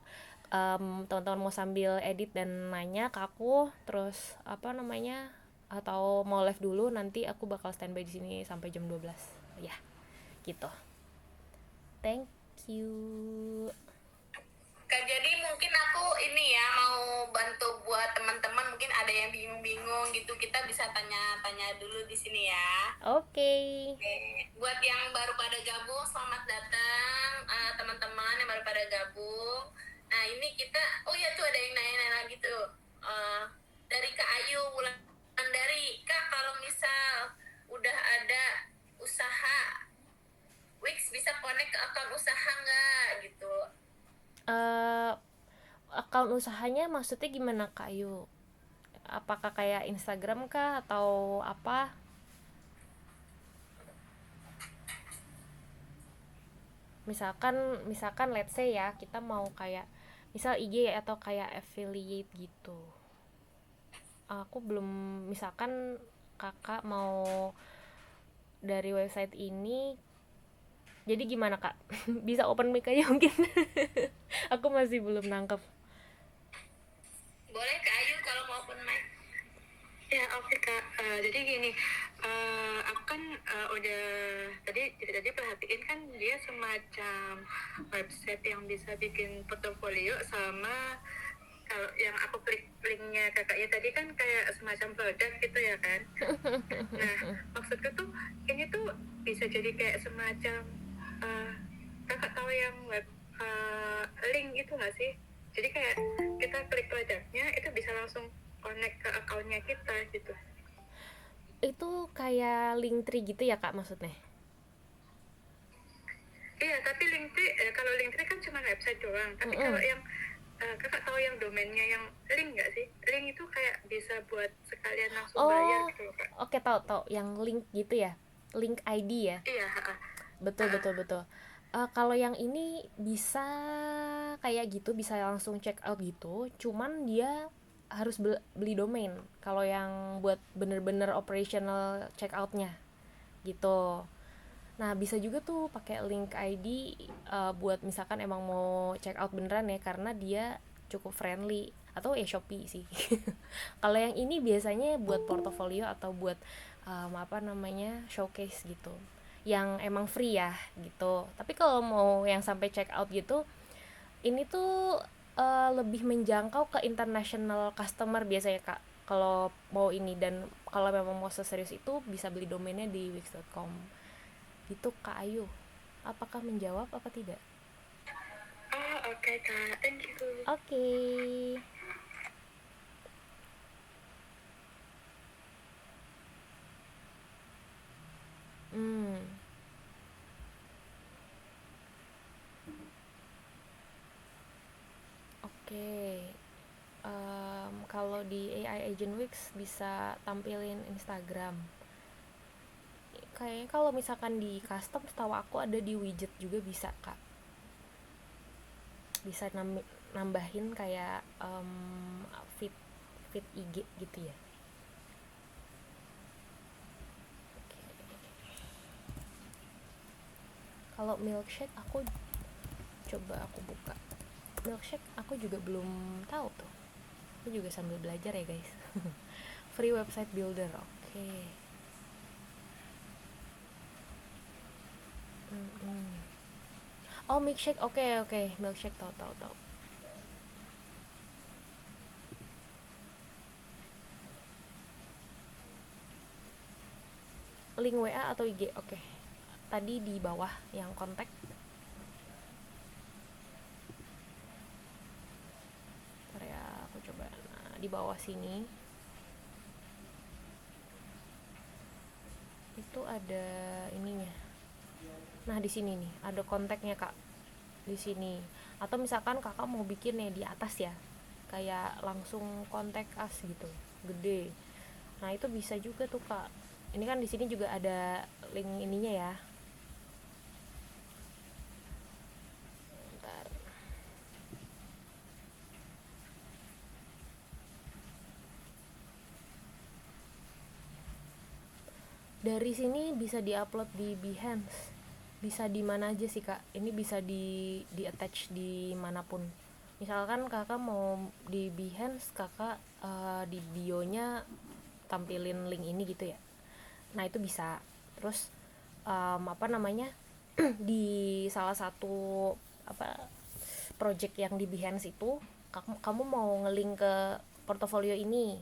Teman-teman mau sambil edit dan nanya ke aku, terus apa namanya, atau mau live dulu, nanti aku bakal standby di sini sampai jam 12 ya gitu. Thank you. Kak, jadi mungkin aku ini ya mau bantu buat teman-teman, mungkin ada yang bingung-bingung gitu, kita bisa tanya-tanya dulu di sini ya. Oke. Buat yang baru pada gabung, selamat datang teman-teman yang baru pada gabung. Nah ini kita, oh ya tuh ada yang nanya-nanya lagi tuh, dari Kak Ayu Wulandari, Kak kalau misal udah ada usaha Wix bisa connect ke akun usaha nggak gitu? Akun usahanya maksudnya gimana Kak Yu? Apakah kayak Instagram kah atau apa? misalkan let's say ya kita mau kayak misal IG atau kayak affiliate gitu. Aku belum, misalkan kakak mau dari website ini, jadi gimana kak? Bisa open mic aja mungkin. Aku masih belum nangkep. Boleh Kak Ayu kalau mau open mic. Ya oke Kak. Jadi gini, aku kan udah tadi perhatiin kan dia semacam website yang bisa bikin portofolio, sama kalau yang aku klik linknya kakaknya tadi kan kayak semacam produk gitu ya kan. Nah maksudku tuh ini tuh bisa jadi kayak semacam kakak tahu yang web link gitu nggak sih? Jadi kayak kita klik produknya itu bisa langsung connect ke akunnya kita gitu. Itu kayak Linktree gitu ya kak maksudnya? Iya, tapi Linktree kalau Linktree kan cuma website doang. Tapi kalau yang kakak tahu yang domainnya yang link nggak sih? Link itu kayak bisa buat sekalian langsung bayar gitu loh kak. Oke, tahu yang link gitu ya, link ID ya. Iya. Betul. Kalau yang ini bisa kayak gitu, bisa langsung check out gitu, cuman dia harus beli domain kalau yang buat bener-bener operational check outnya gitu. Nah bisa juga tuh pakai link ID buat misalkan emang mau check out beneran ya, karena dia cukup friendly, atau ya Shopee sih. Kalau yang ini biasanya buat portofolio atau buat showcase gitu, yang emang free ya gitu. Tapi kalau mau yang sampai check out gitu, ini tuh lebih menjangkau ke international customer biasanya kak kalau mau ini. Dan kalau memang mau seserius itu bisa beli domainnya di wix.com gitu kak Ayu. Apakah menjawab apa tidak? Oke kak, thank you. Oke. Oke. Kalau di AI Agent Wix bisa tampilin Instagram. Kayaknya kalau misalkan di custom, setahu aku ada di widget juga bisa kak. Bisa nambahin kayak feed IG gitu ya. Kalau milkshake aku buka. Milkshake aku juga belum tahu tuh. Aku juga sambil belajar ya guys. Free website builder. Oke. Oh milkshake, oke. Milkshake tahu. Link WA atau IG, oke. Tadi di bawah yang kontak. Bentar ya, aku coba. Nah, di bawah sini itu ada ininya. Nah di sini nih ada kontaknya kak di sini. Atau misalkan kakak mau bikin ya di atas ya, kayak langsung kontak us gitu, gede. Nah itu bisa juga tuh kak. Ini kan di sini juga ada link ininya ya. Bentar. Dari sini bisa diupload di Behance. Bisa di mana aja sih kak? Ini bisa di attach di manapun. Misalkan kakak mau di Behance, kakak di bionya tampilin link ini gitu ya. Nah itu bisa. Terus di salah satu project yang di Behance itu, kamu mau ngelink ke portofolio ini,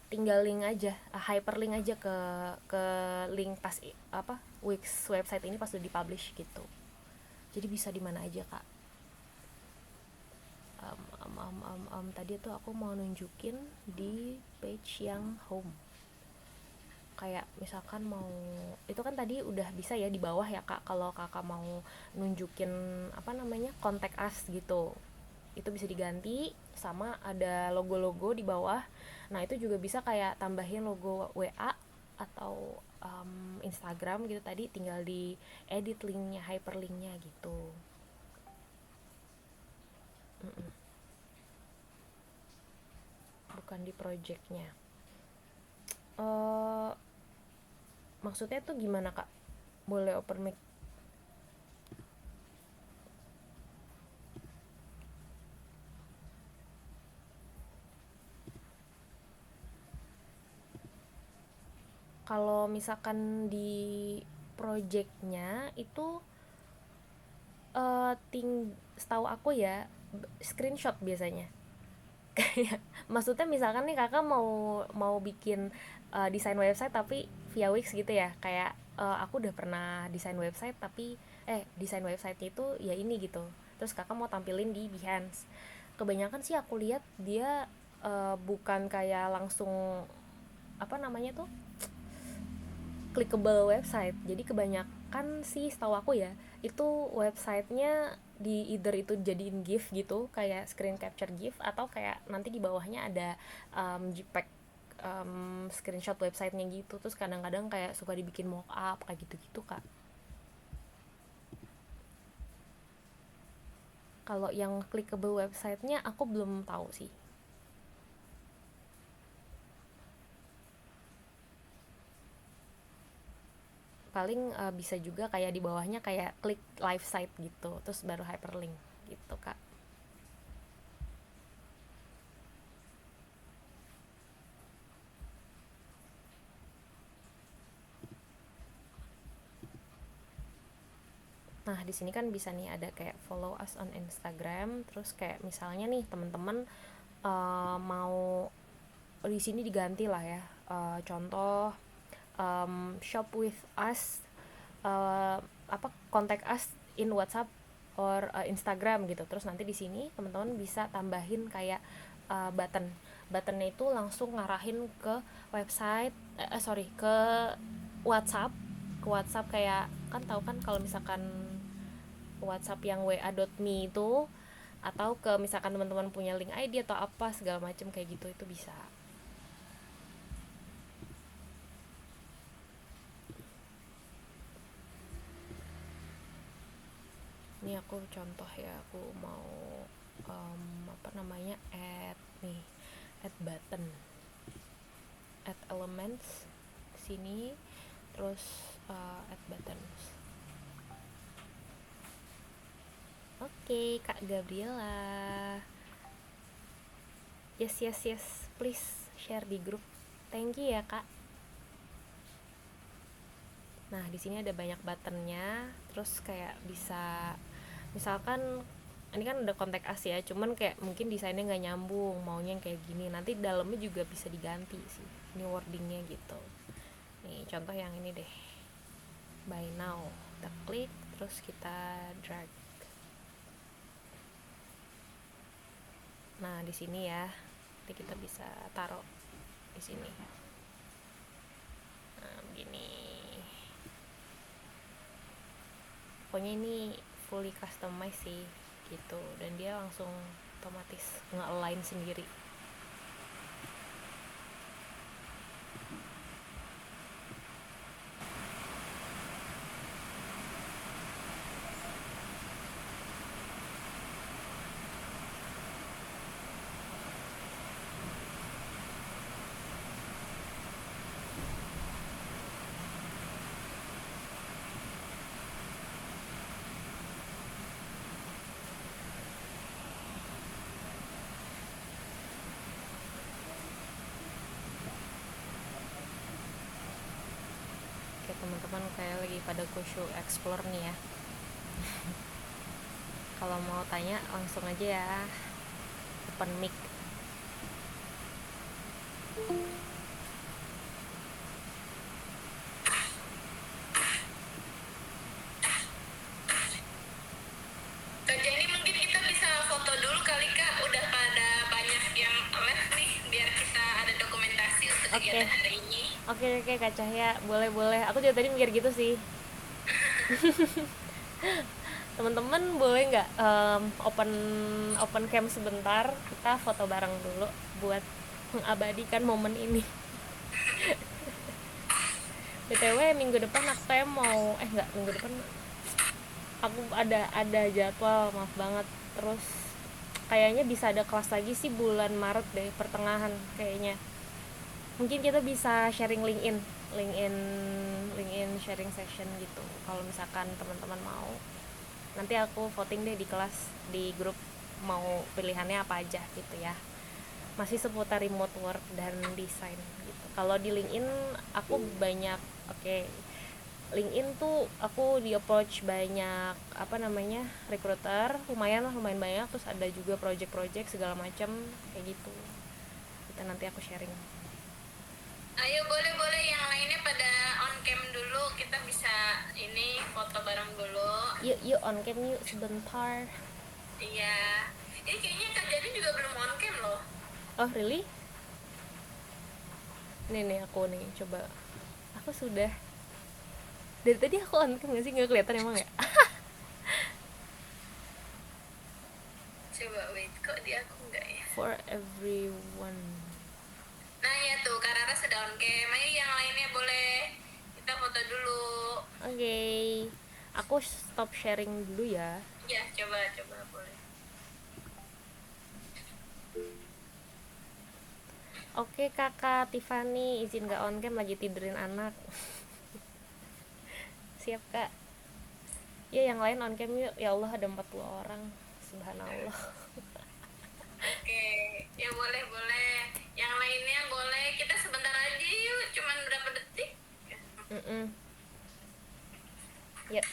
tinggal link aja, hyperlink aja ke link pas Wix website ini pas udah dipublish gitu. Jadi bisa di mana aja kak. Tadi tuh aku mau nunjukin di page yang home. Kayak misalkan mau, itu kan tadi udah bisa ya di bawah ya kak, kalau kakak mau nunjukin contact us gitu, itu bisa diganti sama ada logo-logo di bawah. Nah itu juga bisa kayak tambahin logo WA atau Instagram gitu tadi, tinggal di edit linknya, hyperlinknya gitu. Bukan di projectnya. Maksudnya tuh gimana kak? Boleh open mic? Kalau misalkan di projectnya itu setahu aku ya screenshot biasanya. Kayak maksudnya misalkan nih kakak mau bikin desain website tapi via Wix gitu ya, kayak aku udah pernah desain website tapi desain websitenya itu ya ini gitu, terus kakak mau tampilin di Behance. Kebanyakan sih aku lihat dia bukan kayak langsung apa namanya tuh clickable website. Jadi kebanyakan sih setahu aku ya itu websitenya di either itu jadiin GIF gitu, kayak screen capture GIF, atau kayak nanti di bawahnya ada JPEG screenshot websitenya gitu. Terus kadang-kadang kayak suka dibikin mockup kayak gitu-gitu kak. Kalau yang clickable websitenya aku belum tahu sih. Paling bisa juga kayak di bawahnya kayak klik live site gitu, terus baru hyperlink gitu kak. Nah di sini kan bisa nih ada kayak follow us on Instagram, terus kayak misalnya nih teman-teman mau di sini diganti lah ya, contoh shop with us, contact us in WhatsApp or Instagram gitu. Terus nanti di sini teman-teman bisa tambahin kayak buttonnya itu langsung ngarahin ke website, ke WhatsApp, kayak kan tahu kan kalau misalkan WhatsApp yang wa.me itu, atau ke misalkan teman-teman punya link ID atau apa segala macam kayak gitu, itu bisa. Ini aku contoh ya, aku mau add button, add elements sini, terus add buttons. Oke, Kak Gabriela. Yes, please share di grup. Thank you ya kak. Nah di sini ada banyak buttonnya, terus kayak bisa misalkan ini kan udah kontak us ya, cuman kayak mungkin desainnya nggak nyambung, maunya yang kayak gini, nanti dalamnya juga bisa diganti sih ini wordingnya gitu. Nih contoh yang ini deh, buy now, kita klik terus kita drag. Nah di sini ya, nanti kita bisa taruh di sini. Nah begini, pokoknya ini fully customized sih gitu, dan dia langsung otomatis nge-align sendiri. Oke teman-teman, kayak lagi pada kusyuk explore nih ya. Kalau mau tanya langsung aja ya, open mic. Kak Jenny, mungkin kita bisa foto dulu kali kak, udah pada banyak yang live nih, biar kita ada dokumentasi untuk kegiatan hari ini. Oke Kak Cahya, boleh. Aku juga tadi mikir gitu sih. Teman-teman boleh nggak open cam sebentar, kita foto bareng dulu buat mengabadikan momen ini. BTW minggu depan aku kayak mau enggak, minggu depan aku ada jadwal, maaf banget. Terus kayaknya bisa ada kelas lagi sih bulan Maret deh, pertengahan kayaknya. Mungkin kita bisa sharing LinkedIn LinkedIn sharing session gitu kalau misalkan teman-teman mau. Nanti aku voting deh di kelas, di grup, mau pilihannya apa aja gitu ya. Masih seputar remote work dan desain gitu. Kalau di LinkedIn aku banyak, oke, LinkedIn tuh aku di approach banyak apa namanya recruiter, lumayan banyak. Terus ada juga project segala macam kayak gitu. Kita nanti aku sharing. Ayo boleh yang lainnya pada on cam dulu, kita bisa ini foto bareng dulu. Yuk on cam yuk sebentar. Iya. Ini kayaknya Kak Jani juga belum on cam loh. Oh really? Nih aku nih coba. Aku sudah. Dari tadi aku on cam nggak sih? Nggak kelihatan emang ya? Coba wait, kok di aku enggak ya? For everyone. Nah ya tuh, Kak Rara sudah on cam. Ayo yang lainnya boleh kita foto dulu. Oke. Aku stop sharing dulu ya. Ya, coba boleh. Oke kakak Tiffany, izin gak on cam, lagi tidurin anak. Siap kak. Ya yang lain on cam yuk. Ya Allah ada 40 orang. Subhanallah. Oke, ya boleh. Yang lainnya boleh. Kita sebentar aja yuk, cuman berapa detik? Yuk.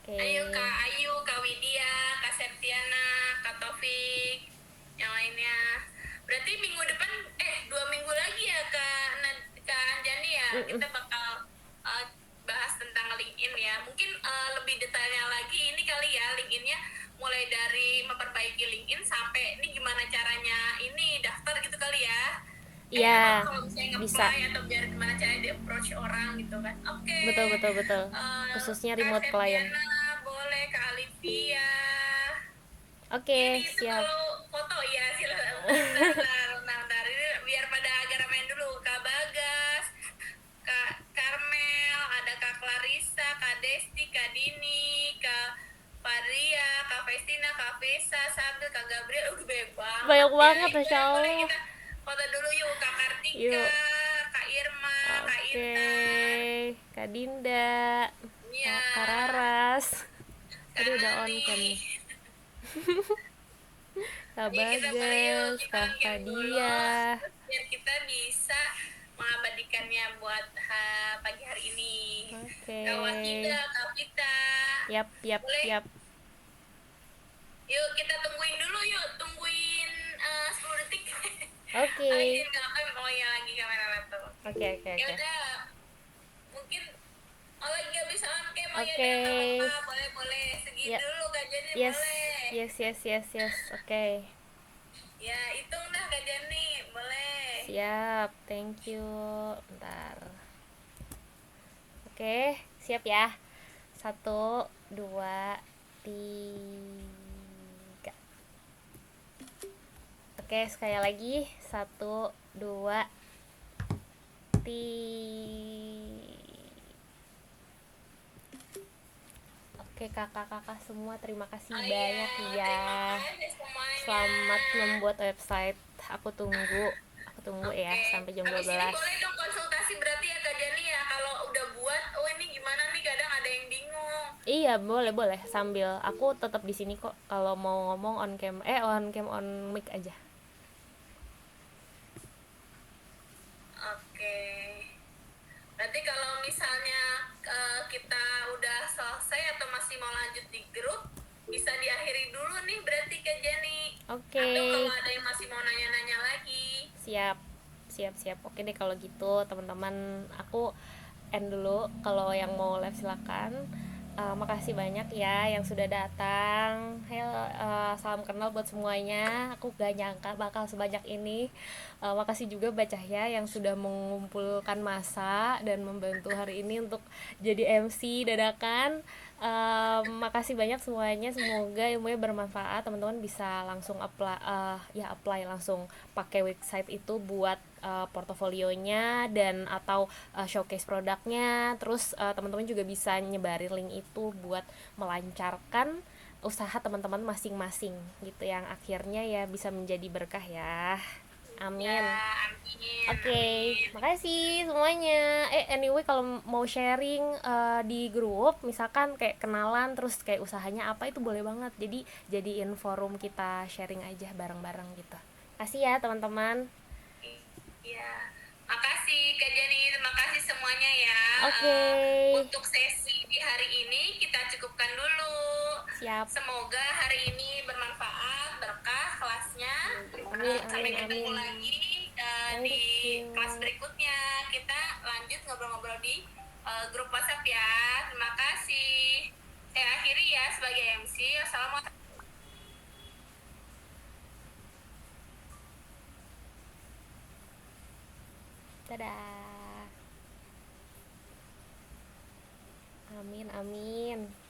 Oke. Ayo Kak Ayu, Kak Widya, Kak Septiana, Kak Taufik, yang lainnya. Berarti minggu depan, 2 minggu lagi ya Kak Anjani ya, kita bakal bahas tentang LinkedIn ya. Mungkin lebih detailnya lagi ini kali ya, LinkedIn-nya mulai dari memperbaiki LinkedIn sampai ini gimana caranya ini daftar gitu kali ya. Iya, Kalau misalnya bisa. nge-apply atau biar gimana caranya di approach orang gitu kan. Oke. Betul. Khususnya remote Kak client. Septiana, boleh Kak Alivia. Oke, Ini itu siap. kalau foto ya silakan. Bentar. Ini biar pada agak ramean dulu. Kak Bagas, Kak Karmel, ada Kak Clarissa, Kak Desti, Kak Dini, Kak Faria, Kak Festina, Kak Vesa, Sabil, Kak Gabriel. Udah banyak banget. Banyak banget, Ya. Masya Boleh Allah. kita foto dulu yuk. Kak Kartika, Yuk. Kak Irma, Kak Oke, Intan. Kak Dinda, Iya. Kak Raras. Kak Tadi udah on Nani. cam nih. Kak Jadi kita boleh yuk Bagas, kita Kak on cam dulu Fadia. biar kita bisa mengabadikannya buat pagi hari ini. Oke. Kak Wakida, Kak Vita. Yap. Boleh? Yuk kita tungguin dulu yuk, tungguin 10 detik. Oke. Izin Kak, oh ya lagi kamera laptop. Oke. Ya udah, mungkin lagi gak bisa on cam, ya Oke. udah nggak apa-apa, boleh segini Ya. dulu Kak Jani Yes. boleh. Yes. Oke. Ya hitung dah Kak Jani, boleh. Siap. Thank you. Bentar. Oke, siap ya. 1, 2, 3. Oke, sekali lagi. 1, 2, 3. Oke, kakak-kakak semua, terima kasih banyak ya. Selamat membuat website. Aku tunggu ya sampai jam 12. Abis ini boleh dong konsultasi berarti ya Kak Jani ya, kalau udah buat, oh ini gimana nih, kadang ada yang bingung. Iya, boleh sambil aku tetap di sini kok. Kalau mau ngomong on cam on mic aja. Oke. Berarti kalau misalnya kita udah selesai atau masih mau lanjut di grup, bisa diakhiri dulu nih berarti Kak Jani. Oke. Atau kalau ada yang masih mau nanya-nanya lagi. Siap. Oke deh kalau gitu, teman-teman, aku end dulu. Kalau yang mau live silakan. Makasih banyak ya yang sudah datang. Salam kenal buat semuanya. Aku gak nyangka bakal sebanyak ini. Makasih juga Mbak Cahya yang sudah mengumpulkan massa dan membantu hari ini untuk jadi MC dadakan. Makasih banyak semuanya, semoga ilmunya bermanfaat. Teman-teman bisa langsung apply langsung pakai website itu buat portofolionya dan atau showcase produknya. Terus teman-teman juga bisa nyebarin link itu buat melancarkan usaha teman-teman masing-masing gitu, yang akhirnya ya bisa menjadi berkah ya. Ya, Amin. amin, Oke, amin. makasih semuanya. Anyway, kalau mau sharing di grup, misalkan kayak kenalan terus kayak usahanya apa, itu boleh banget. Jadi jadiin forum kita sharing aja bareng-bareng gitu. Kasih ya teman-teman. Iya. Makasih Kak Jani, terima kasih semuanya ya. Oke. Untuk sesi di hari ini kita cukupkan dulu. Siap. Semoga hari ini bermanfaat, berkah kelasnya. Amin, Sampai amin, ketemu amin. lagi Thank di you. kelas berikutnya. Kita lanjut ngobrol-ngobrol di grup WhatsApp ya. Terima kasih. Saya akhiri ya sebagai MC. Assalamualaikum. Dadah. Amin, amin.